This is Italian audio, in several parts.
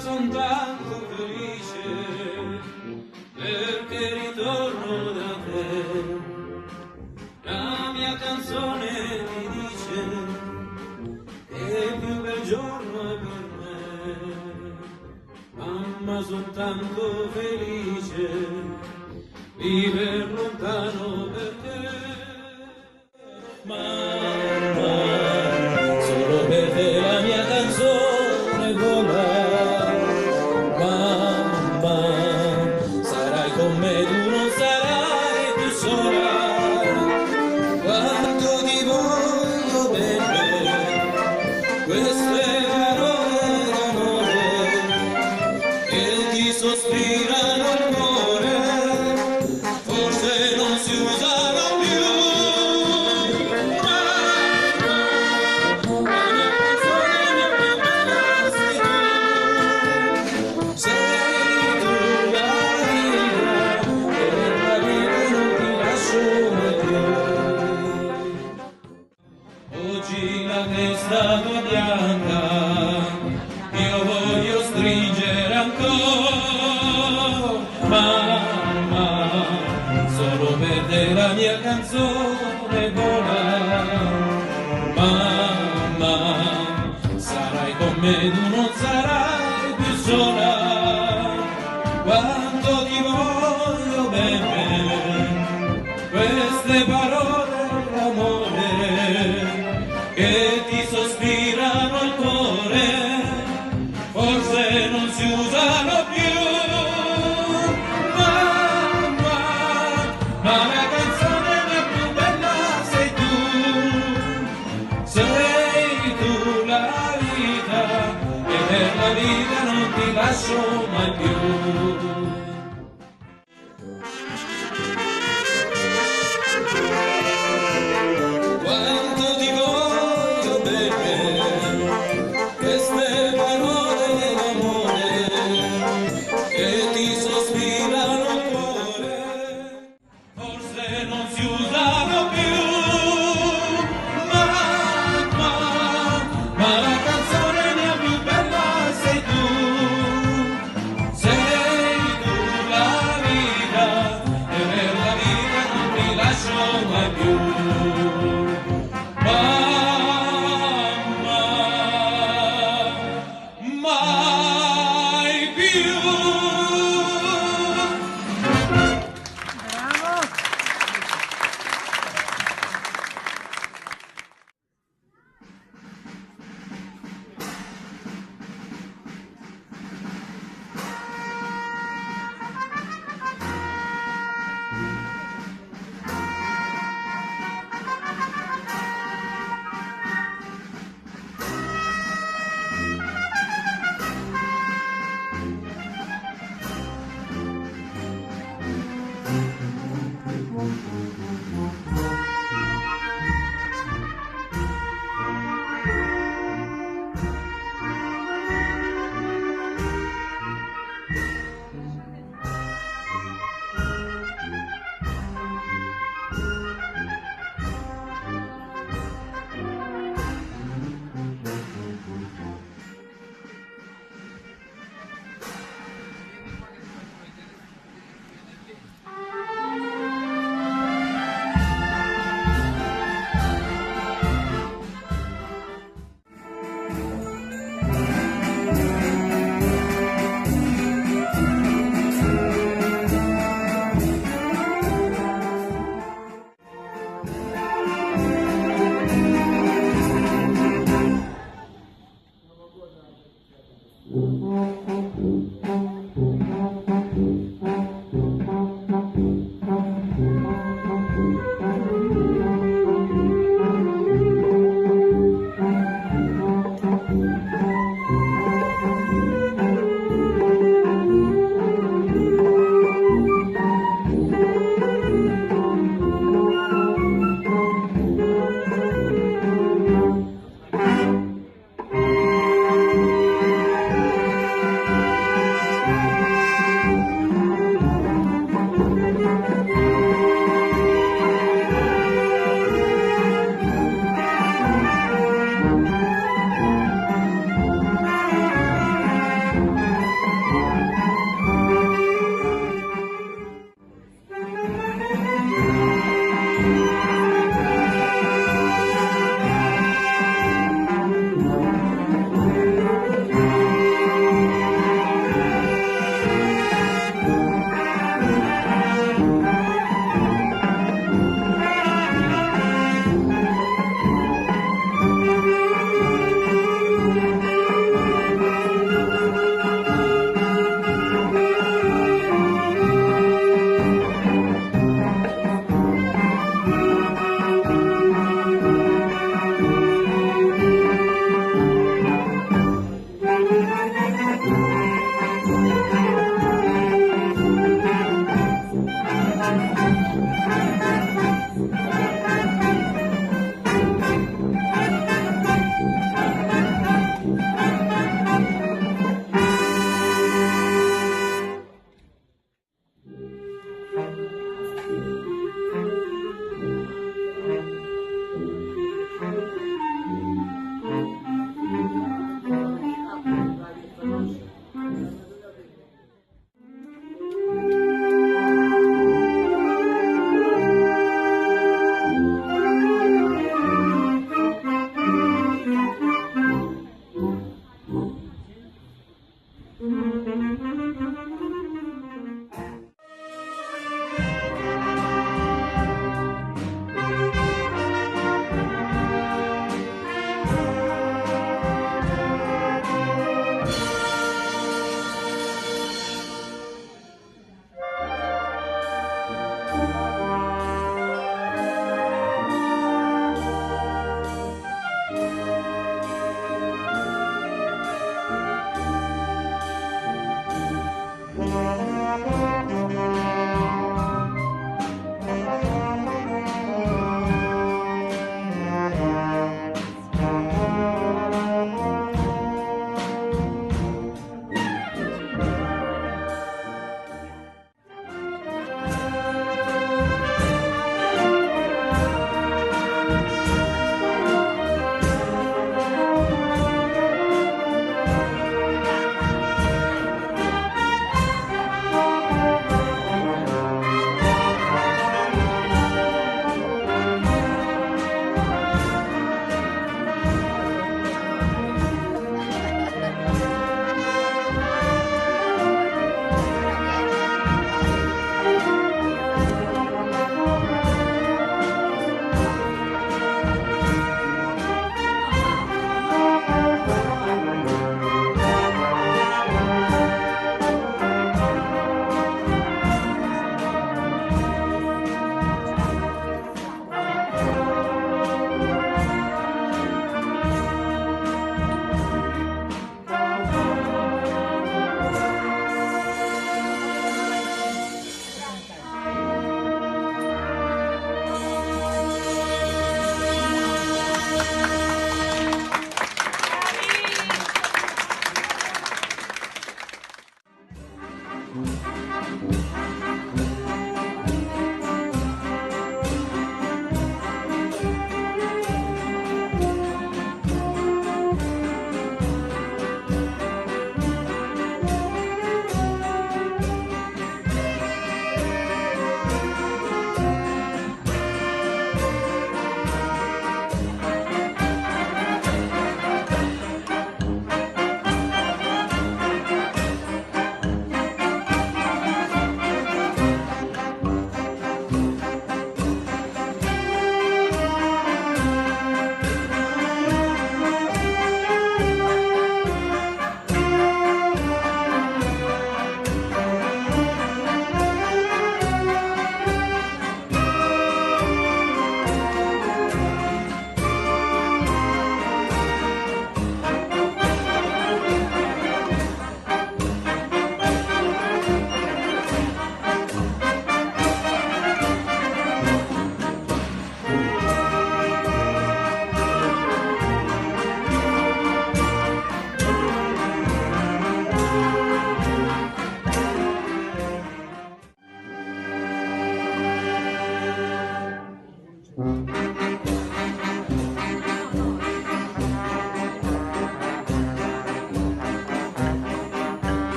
son tanto felice perché ritorno da te. La mia canzone mi dice che il più bel giorno è per me. Mamma, son tanto felice viver lontano per te. Mamma, solo per te la mia canzone vola. Mamma, sarai con me, tu non sarai più sola. Quanto ti voglio bene, queste parole d'amore che ti sospirano il cuore, forse non si usano più. Oggi la testa tua bianca io voglio stringere ancora. Mamma, solo per te la mia canzone vola. Mamma, sarai con me, tu non sarai più sola. Quanto ti voglio bene, queste parole d'amore che ti sospirano il cuore, forse non si usano più. Mamma, ma la canzone mia più bella sei tu la vita, e per la vita non ti lascio mai più. Queste parole d'amore che ti sospirano il cuore, forse non si usano più. Mamma, ma la canzone mia più bella sei tu la vita, e per la vita non ti lascio mai più. Mai più.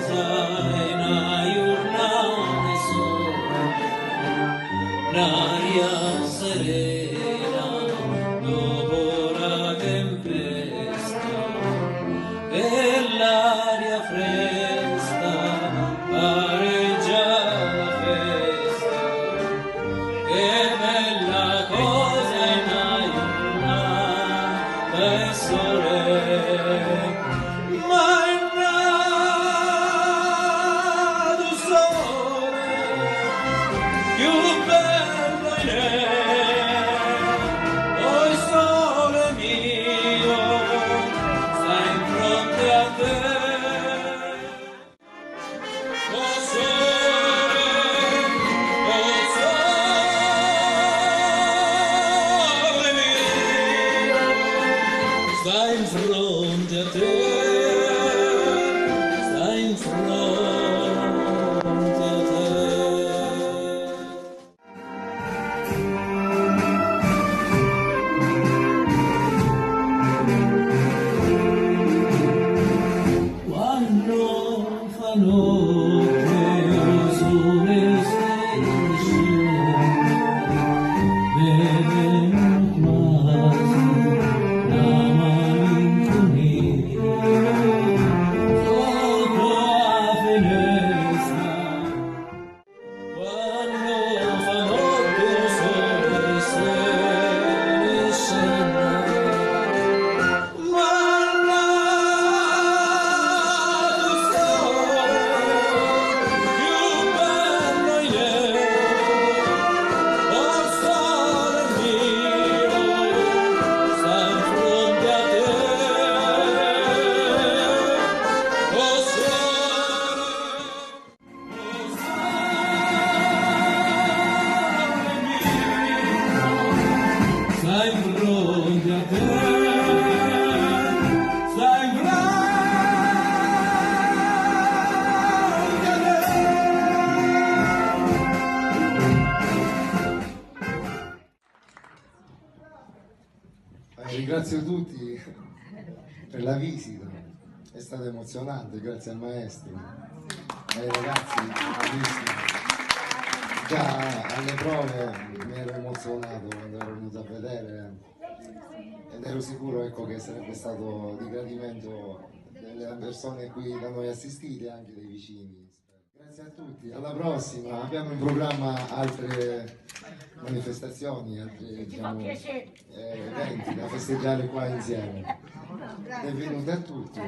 stai una giornata sola, un'aria serena dopo la tempesta e l'aria fresca pareggia la festa. Che bella cosa è una giornata e sole, ma è nato sole più bello in oh il sole mio sta in fronte a te. Oh sole mio sta in fronte a te, sta in fronte a te. Quando fa notte il sole strisce, vedo quasi la malinconia sotto la finestra. Quando fa notte il sole se ne scende, ma nato sole più bello in oh il sole mio sta in fronte a te. Oh sole mio sta in fronte a te, sta in fronte a Ringrazio tutti per la visita, è stato emozionante, grazie al maestro, ai ragazzi, bravissimi. Già alle prove mi ero emozionato quando ero venuto a vedere ed ero sicuro, ecco, che sarebbe stato di gradimento delle persone qui da noi assistite e anche dei vicini. Grazie a tutti, alla prossima. Abbiamo in programma altre manifestazioni, altri eventi da festeggiare qua insieme. Benvenuti a tutti.